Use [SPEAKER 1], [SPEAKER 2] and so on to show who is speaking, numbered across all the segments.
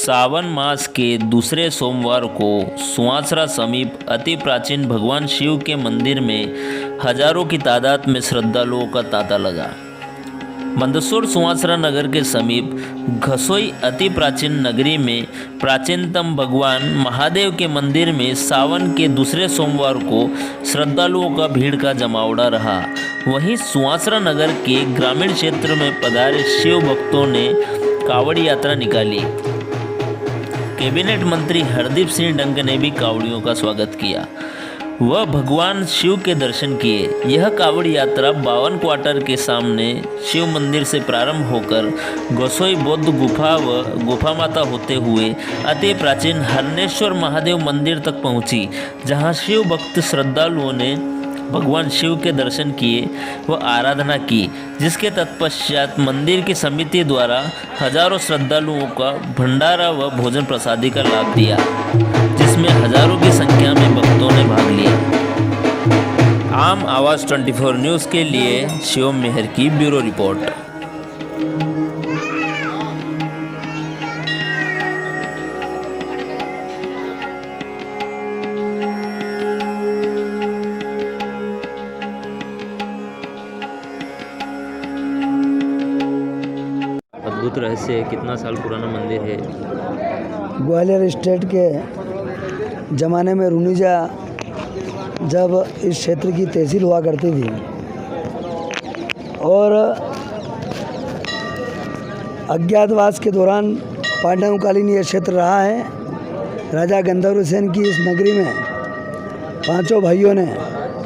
[SPEAKER 1] सावन मास के दूसरे सोमवार को सुवासरा समीप अति प्राचीन भगवान शिव के मंदिर में हजारों की तादाद में श्रद्धालुओं का तांता लगा। मंदसौर सुवासरा नगर के समीप घसोई अति प्राचीन नगरी में प्राचीनतम भगवान महादेव के मंदिर में सावन के दूसरे सोमवार को श्रद्धालुओं का भीड़ का जमावड़ा रहा। वहीं सुवासरा नगर के ग्रामीण क्षेत्र में पधारे शिव भक्तों ने कावड़ यात्रा निकाली। कैबिनेट मंत्री हरदीप सिंह डंग ने भी कावड़ियों का स्वागत किया। वह भगवान शिव के दर्शन किए। यह कावड़ यात्रा 52 क्वार्टर के सामने शिव मंदिर से प्रारंभ होकर गोसोई बौद्ध गुफा व गुफा माता होते हुए अति प्राचीन हरनेश्वर महादेव मंदिर तक पहुंची, जहां शिव भक्त श्रद्धालुओं ने भगवान शिव के दर्शन किए व आराधना की, जिसके तत्पश्चात मंदिर की समिति द्वारा हजारों श्रद्धालुओं का भंडारा व भोजन प्रसादी का लाभ दिया, जिसमें हजारों की संख्या में भक्तों ने भाग लिया। आम आवाज़ 24 न्यूज़ के लिए शिवम मेहर की ब्यूरो रिपोर्ट। अद्भुत रहस्य है। कितना साल पुराना मंदिर है?
[SPEAKER 2] ग्वालियर स्टेट के ज़माने में रुनिजा जब इस क्षेत्र की तहसील हुआ करती थी और अज्ञातवास के दौरान पांडवकालीन ये क्षेत्र रहा है। राजा गंधर्व सेन की इस नगरी में पांचों भाइयों ने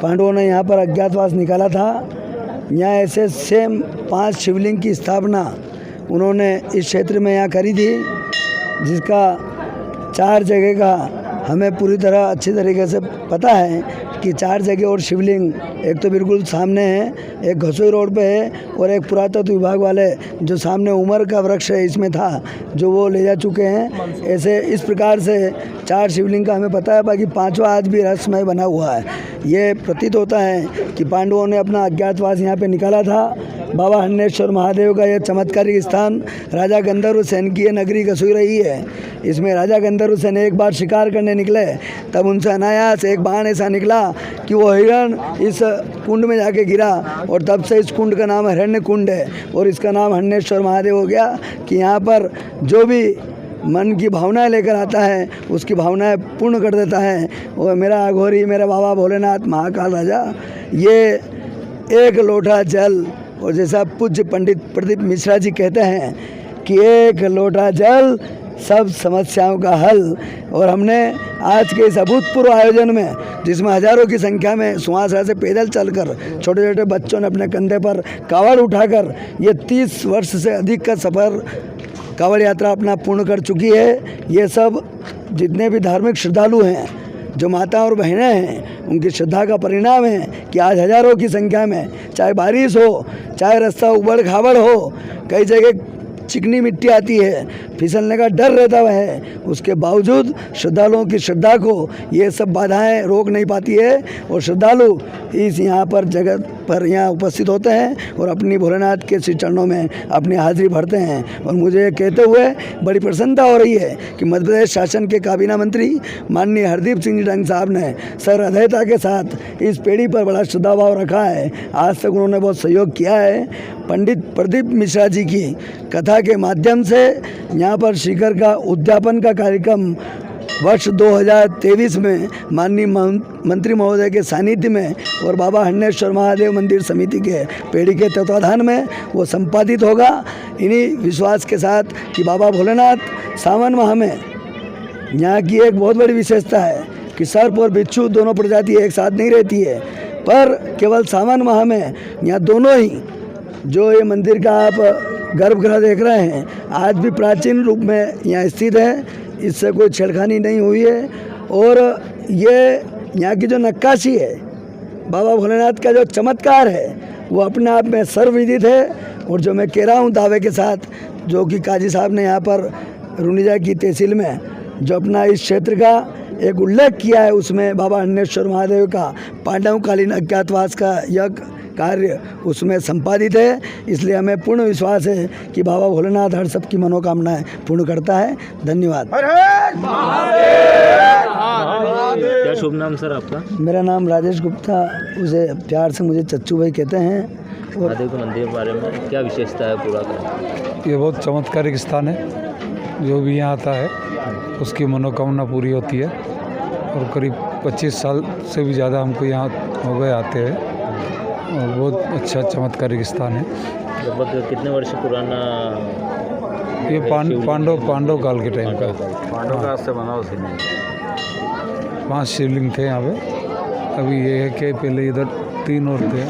[SPEAKER 2] पांडवों ने यहाँ पर अज्ञातवास निकाला था। यहाँ ऐसे सेम 5 शिवलिंग की स्थापना उन्होंने इस क्षेत्र में यहाँ करी थी, जिसका 4 जगह का हमें पूरी तरह अच्छी तरीके से पता है कि 4 जगह और शिवलिंग एक तो बिल्कुल सामने है, एक घसोई रोड पे है और एक पुरातत्व विभाग वाले जो सामने उमर का वृक्ष है इसमें था, जो वो ले जा चुके हैं। ऐसे इस प्रकार से 4 शिवलिंग का हमें पता है, बाकी 5वां आज भी रहस्यमय बना हुआ है। ये प्रतीत होता है कि पांडवों ने अपना अज्ञातवास यहाँ पे निकाला था। बाबा हरनेश्वर महादेव का यह चमत्कारिक स्थान राजा गंधर्व सेन की ये नगरी घसोई रही है। इसमें राजा गंधर्व सेन एक बार शिकार करने निकले, तब उनसे अनायास एक बाण ऐसा निकला कि वो हिरण इस कुंड में जाके गिरा और तब से इस कुंड का नाम हिरण्य कुंड है और इसका नाम हरनेश्वर महादेव हो गया कि यहाँ पर जो भी मन की भावनाएं लेकर आता है उसकी भावनाएं पूर्ण कर देता है। और मेरा अघोरी, मेरा बाबा भोलेनाथ महाकाल राजा, ये एक लोटा जल, और जैसा पूज्य पंडित प्रदीप मिश्रा जी कहते हैं कि एक लोटा जल सब समस्याओं का हल। और हमने आज के इस अभूतपूर्व आयोजन में, जिसमें हजारों की संख्या में सुवासरा से पैदल चलकर छोटे छोटे बच्चों ने अपने कंधे पर कावड़ उठाकर ये 30 वर्ष से अधिक का सफ़र कावड़ यात्रा अपना पूर्ण कर चुकी है। ये सब जितने भी धार्मिक श्रद्धालु हैं, जो माता और बहनें हैं, उनकी श्रद्धा का परिणाम है कि आज हजारों की संख्या में, चाहे बारिश हो, चाहे रास्ता उबड़ खाबड़ हो, कई जगह चिकनी मिट्टी आती है, फिसलने का डर रहता है, उसके बावजूद श्रद्धालुओं की श्रद्धा को ये सब बाधाएं रोक नहीं पाती है और श्रद्धालु इस यहाँ पर जगह पर यहाँ उपस्थित होते हैं और अपनी भोलेनाथ के श्री चरणों में अपनी हाजिरी भरते हैं। और मुझे ये कहते हुए बड़ी प्रसन्नता हो रही है कि मध्य प्रदेश शासन के काबीना मंत्री माननीय हरदीप सिंह डंग साहब ने सहृदयता के साथ इस पीढ़ी पर बड़ा श्रद्धाभाव रखा है। आज तक उन्होंने बहुत सहयोग किया है। पंडित प्रदीप मिश्रा जी की कथा के माध्यम से यहाँ पर शिखर का उद्यापन का कार्यक्रम वर्ष 2023 में माननीय मंत्री महोदय के सानिध्य में और बाबा हरनेश्वर महादेव मंदिर समिति के पेड़ी के तत्वाधान में वो संपादित होगा। इन्हीं विश्वास के साथ कि बाबा भोलेनाथ सावन माह में, यहाँ की एक बहुत बड़ी विशेषता है कि सर्प और बिच्छू दोनों प्रजाति एक साथ नहीं रहती है, पर केवल सावन माह में यहाँ दोनों ही, जो ये मंदिर का आप गर्भगृह देख रहे हैं, आज भी प्राचीन रूप में यहाँ स्थित है। इससे कोई छेड़खानी नहीं हुई है और ये यहाँ की जो नक्काशी है, बाबा भोलेनाथ का जो चमत्कार है, वो अपने आप में सर्वविदित है। और जो मैं कह रहा हूँ दावे के साथ, जो कि काजी साहब ने यहाँ पर रुनिजा की तहसील में जो अपना इस क्षेत्र का एक उल्लेख किया है, उसमें बाबा हरनेश्वर महादेव का पांडवकालीन अज्ञातवास का यज्ञ कार्य उसमें संपादित है। इसलिए हमें पूर्ण विश्वास है कि बाबा भोलेनाथ हर सबकी मनोकामनाएं पूर्ण करता है। धन्यवाद।
[SPEAKER 1] क्या शुभ नाम सर आपका?
[SPEAKER 2] मेरा नाम राजेश गुप्ता, उसे प्यार से मुझे चच्चू भाई कहते हैं। और
[SPEAKER 1] महादेव के मंदिर के बारे में क्या विशेषता है पूरा का?
[SPEAKER 3] ये बहुत चमत्कारिक स्थान है। जो भी यहाँ आता है उसकी मनोकामना पूरी होती है। और करीब 25 साल से भी ज़्यादा हमको यहाँ हो गए आते हैं। और बहुत अच्छा चमत्कारिक स्थान है।
[SPEAKER 1] लगभग कितने वर्ष पुराना?
[SPEAKER 3] ये पांडव काल के टाइम का।
[SPEAKER 1] पांडव काल से बना उसी में
[SPEAKER 3] 5 शिवलिंग थे यहाँ पे। अभी ये है कि पहले इधर 3 और थे।